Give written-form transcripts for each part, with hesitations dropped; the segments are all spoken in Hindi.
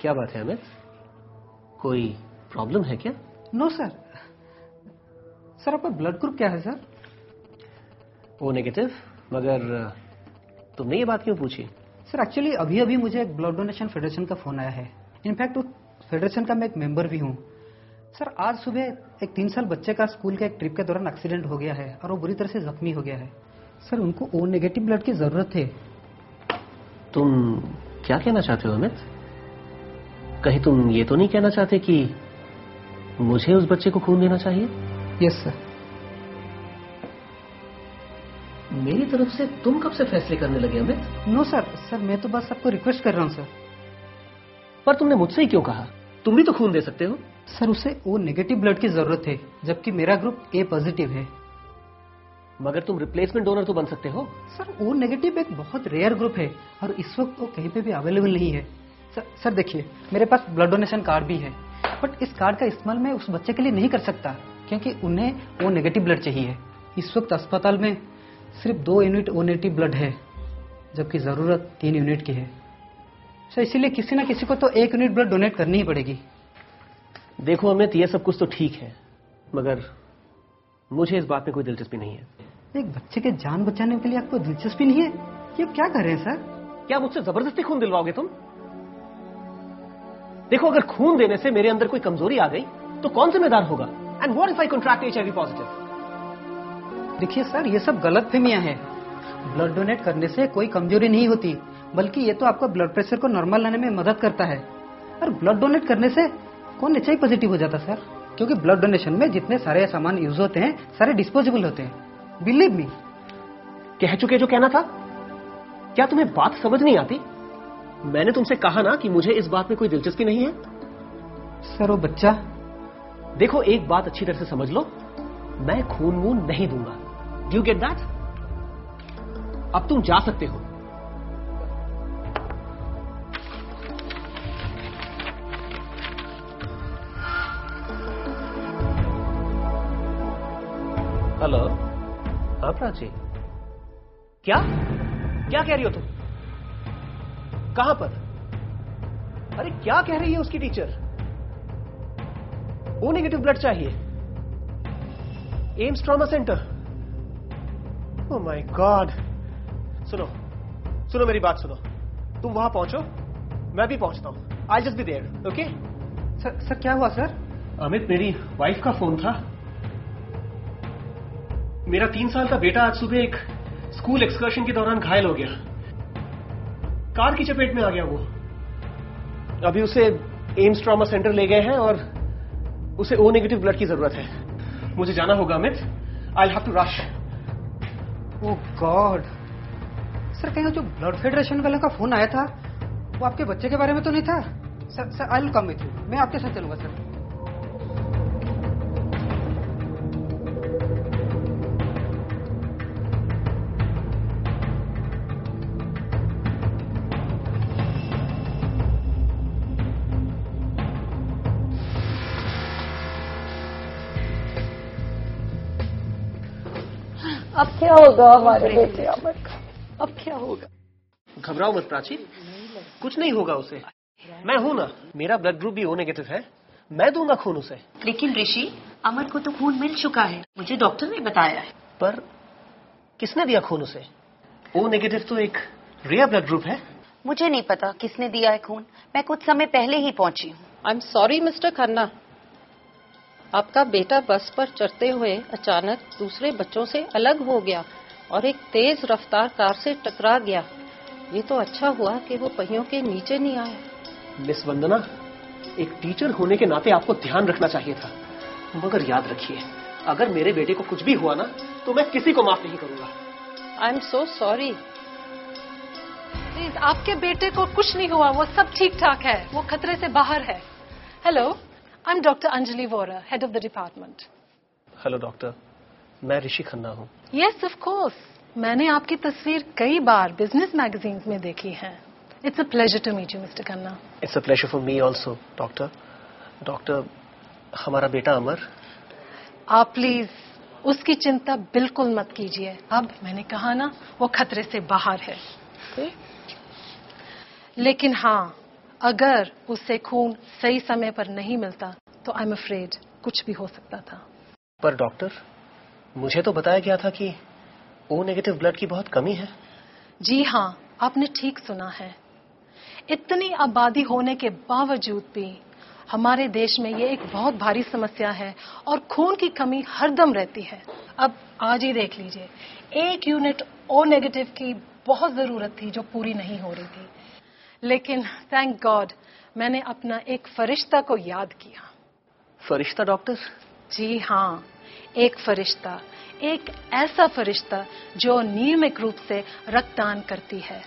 क्या बात है अमित, कोई प्रॉब्लम है क्या? No sir. सर आपका ब्लड ग्रुप क्या है सर? O negative. मगर तुमने ये बात क्यों पूछी? सर एक्चुअली अभी अभी मुझे एक ब्लड डोनेशन फेडरेशन का फोन आया है। इनफैक्ट उस फेडरेशन का मैं एक मेंबर भी हूँ। सर आज सुबह एक 3 साल बच्चे का स्कूल के एक ट्रिप के दौरान एक्सीडेंट हो गया है और वो बुरी तरह से जख्मी हो गया है। सर उनको ओ नेगेटिव ब्लड की जरूरत है। तुम क्या कहना चाहते हो अमित? कहीं तुम ये तो नहीं कहना चाहते कि मुझे उस बच्चे को खून देना चाहिए? Yes sir. मेरी तरफ से तुम कब से फैसले करने लगे अमित? नो सर, सर मैं तो बस आपको रिक्वेस्ट कर रहा हूँ सर। पर तुमने मुझसे ही क्यों कहा? तुम भी तो खून दे सकते हो। सर उसे ओ नेगेटिव ब्लड की जरूरत है, जबकि मेरा ग्रुप ए पॉजिटिव है। मगर तुम रिप्लेसमेंट डोनर तो बन सकते हो। सर ओ नेगेटिव एक बहुत रेयर ग्रुप है और इस वक्त वो कहीं पे भी अवेलेबल नहीं है। सर देखिए, मेरे पास ब्लड डोनेशन कार्ड भी है, बट इस कार्ड का इस्तेमाल मैं उस बच्चे के लिए नहीं कर सकता क्योंकि उन्हें ओ नेगेटिव ब्लड चाहिए। इस वक्त अस्पताल में सिर्फ 2 यूनिट ओ नेगेटिव ब्लड है, जबकि जरूरत 3 यूनिट की है। सर इसीलिए किसी ना किसी को तो 1 यूनिट ब्लड डोनेट करनी ही पड़ेगी। देखो अमित, ये सब कुछ तो ठीक है, मगर मुझे इस बात में कोई दिलचस्पी नहीं है। एक बच्चे के जान बचाने के लिए आपको दिलचस्पी नहीं है? ये क्या कर रहे हैं सर? क्या मुझसे जबरदस्ती खून दिलवाओगे तुम? देखो, अगर खून देने से मेरे अंदर कोई कमजोरी आ गई तो कौन जिम्मेदार होगा? And what if I contract HIV positive? देखिए सर, ये सब गलतफहमियां हैं। ब्लड डोनेट करने से कोई कमजोरी नहीं होती, बल्कि ये तो आपका ब्लड प्रेशर को नॉर्मल लाने में मदद करता है। और ब्लड डोनेट करने से कौन HIV पॉजिटिव हो जाता सर? क्योंकि ब्लड डोनेशन में जितने सारे सामान यूज होते हैं सारे डिस्पोजेबल होते हैं। Believe me. कह चुके जो कहना था। क्या तुम्हें बात समझ नहीं आती? मैंने तुमसे कहा ना कि मुझे इस बात में कोई दिलचस्पी नहीं है। सर वो बच्चा। देखो, एक बात अच्छी तरह से समझ लो, मैं खून वून नहीं दूंगा। Do you get that? अब तुम जा सकते हो। हेलो। हाँ प्राची, क्या क्या कह रही हो तुम? कहां पर? अरे क्या कह रही है उसकी टीचर? ओ नेगेटिव ब्लड चाहिए AIIMS trauma centre. Oh my God. सुनो सुनो, मेरी बात सुनो। तुम वहां पहुंचो, मैं भी पहुंचता हूं। I just be there, okay? Sir क्या हुआ सर? अमित, मेरी वाइफ का फोन था। मेरा 3 साल का बेटा आज सुबह एक स्कूल एक्सकर्शन के दौरान घायल हो गया। कार की चपेट में आ गया वो। अभी उसे एम्स ट्रॉमा सेंटर ले गए हैं और उसे ओ नेगेटिव ब्लड की जरूरत है। मुझे जाना होगा Amit. I have to rush. Oh God. Sir कहीं जो ब्लड फेडरेशन वाले का फोन आया था वो आपके बच्चे के बारे में तो नहीं था? Sir I will come with you. मैं आपके साथ चलूंगा सर। अब क्या होगा हमारे बेटे अमर का? अब क्या होगा? घबराओ मत प्राची, कुछ नहीं होगा उसे। मैं हूं ना, मेरा ब्लड ग्रुप भी ओ नेगेटिव है। मैं दूंगा खून उसे। लेकिन ऋषि, अमर को तो खून मिल चुका है, मुझे डॉक्टर ने बताया है। पर किसने दिया खून उसे? ओ नेगेटिव तो एक रेयर ब्लड ग्रुप है। मुझे नहीं पता किसने दिया है खून। मैं कुछ समय पहले ही पहुंची हूँ। I am sorry mister Khanna, आपका बेटा बस पर चढ़ते हुए अचानक दूसरे बच्चों से अलग हो गया और एक तेज रफ्तार कार से टकरा गया। ये तो अच्छा हुआ कि वो पहियों के नीचे नहीं आया। मिस वंदना, एक टीचर होने के नाते आपको ध्यान रखना चाहिए था। मगर याद रखिए, अगर मेरे बेटे को कुछ भी हुआ ना तो मैं किसी को माफ नहीं करूंगा। I am so sorry. Please, आपके बेटे को कुछ नहीं हुआ, वो सब ठीक ठाक है, वो खतरे से बाहर है। Hello, I am doctor Anjali Vora, head of the department. Hello doctor, मैं ऋषि खन्ना हूँ। यस ऑफ कोर्स, मैंने आपकी तस्वीर कई बार बिजनेस मैगजीन्स में देखी है। It's a pleasure to meet you mister Khanna. It's a pleasure for me also doctor. Doctor, हमारा बेटा अमर। आप प्लीज उसकी चिंता बिल्कुल मत कीजिए। अब मैंने कहा ना, वो खतरे से बाहर है। लेकिन हाँ, अगर उसे खून सही समय पर नहीं मिलता तो आई एम अफ्रेड कुछ भी हो सकता था। पर डॉक्टर, मुझे तो बताया गया था कि ओ नेगेटिव ब्लड की बहुत कमी है। जी हाँ, आपने ठीक सुना है। इतनी आबादी होने के बावजूद भी हमारे देश में ये एक बहुत भारी समस्या है और खून की कमी हरदम रहती है। अब आज ही देख लीजिए, 1 यूनिट ओ नेगेटिव की बहुत जरूरत थी जो पूरी नहीं हो रही थी, लेकिन थैंक गॉड मैंने अपना एक फरिश्ता को याद किया। फरिश्ता डॉक्टर? जी हाँ, एक फरिश्ता, एक ऐसा फरिश्ता जो नियमित रूप से रक्तदान करती है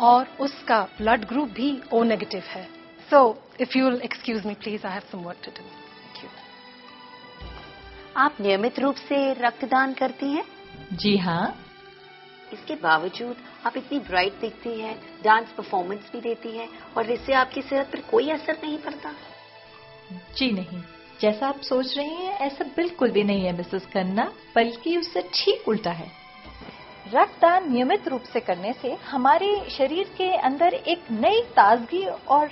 और उसका ब्लड ग्रुप भी ओ नेगेटिव है। So if you will excuse me please, I have some work to do. Thank you. आप नियमित रूप से रक्तदान करती हैं? जी हाँ। इसके बावजूद आप इतनी ब्राइट दिखती हैं, डांस परफॉर्मेंस भी देती हैं और इससे आपकी सेहत पर कोई असर नहीं पड़ता? जी नहीं, जैसा आप सोच रही हैं ऐसा बिल्कुल भी नहीं है मिसेस खन्ना, बल्कि उससे ठीक उल्टा है। रक्तदान नियमित रूप से करने से हमारे शरीर के अंदर एक नई ताजगी और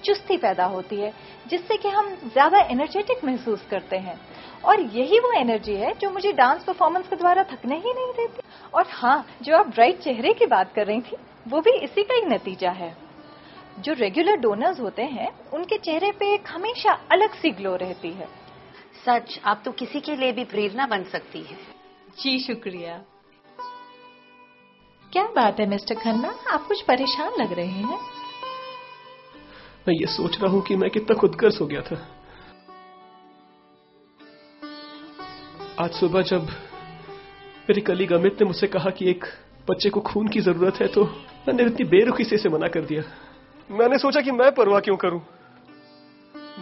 चुस्ती पैदा होती है, जिससे कि हम ज्यादा एनर्जेटिक महसूस करते हैं और यही वो एनर्जी है जो मुझे डांस परफॉर्मेंस के द्वारा थकने ही नहीं देती। और हाँ, जो आप ब्राइट चेहरे की बात कर रही थी वो भी इसी का ही नतीजा है। जो रेगुलर डोनर्स होते हैं उनके चेहरे पे एक हमेशा अलग सी ग्लो रहती है। सच, आप तो किसी के लिए भी प्रेरणा बन सकती है। जी शुक्रिया। क्या बात है मिस्टर खन्ना, आप कुछ परेशान लग रहे हैं? मैं ये सोच रहा हूं कि मैं कितना खुदगर्ज हो गया था। आज सुबह जब मेरे कलीग अमित ने मुझसे कहा कि एक बच्चे को खून की जरूरत है, तो मैंने इतनी बेरुखी से इसे मना कर दिया। मैंने सोचा कि मैं परवाह क्यों करूं,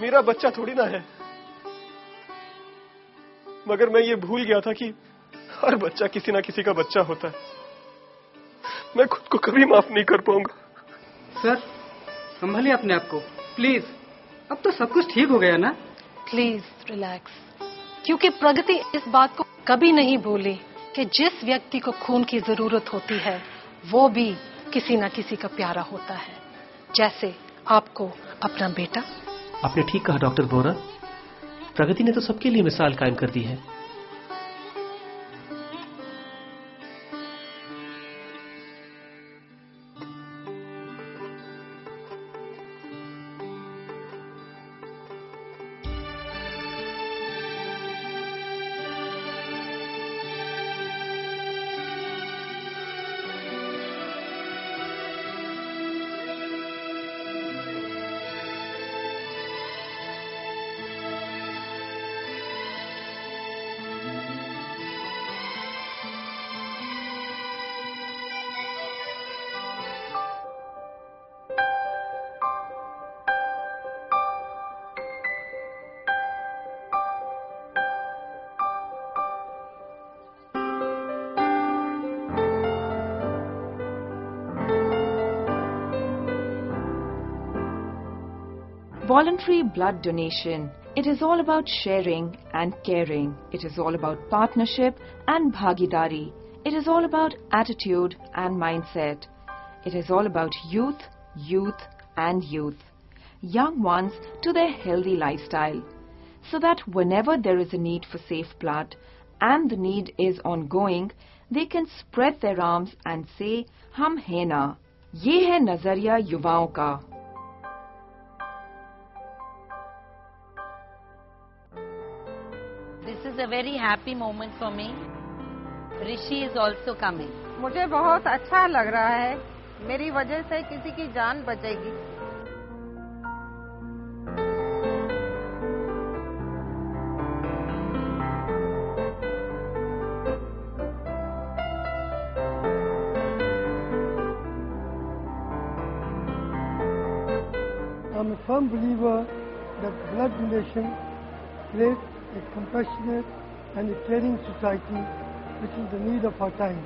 मेरा बच्चा थोड़ी ना है। मगर मैं ये भूल गया था कि हर बच्चा किसी ना किसी का बच्चा होता है। मैं खुद को कभी माफ नहीं कर पाऊंगा। सर, संभालिए अपने आप को प्लीज। अब तो सब कुछ ठीक हो गया ना? प्लीज रिलैक्स, क्योंकि प्रगति इस बात को कभी नहीं भूली कि जिस व्यक्ति को खून की जरूरत होती है वो भी किसी न किसी का प्यारा होता है, जैसे आपको अपना बेटा। आपने ठीक कहा डॉक्टर बोरा, प्रगति ने तो सबके लिए मिसाल कायम कर दी है। Voluntary blood donation. It is all about sharing and caring. It is all about partnership and bhagidari. It is all about attitude and mindset. It is all about youth, youth and youth. Young ones to their healthy lifestyle. So that whenever there is a need for safe blood and the need is ongoing, they can spread their arms and say, "Hum hai na." ये है नजरिया युवाओं का। This is a very happy moment for me. Rishi is also coming. मुझे बहुत अच्छा लग रहा है, मेरी वजह से किसी की जान बचेगी। I'm a firm believer that blood donation creates a compassionate and a caring society, which is the need of our time.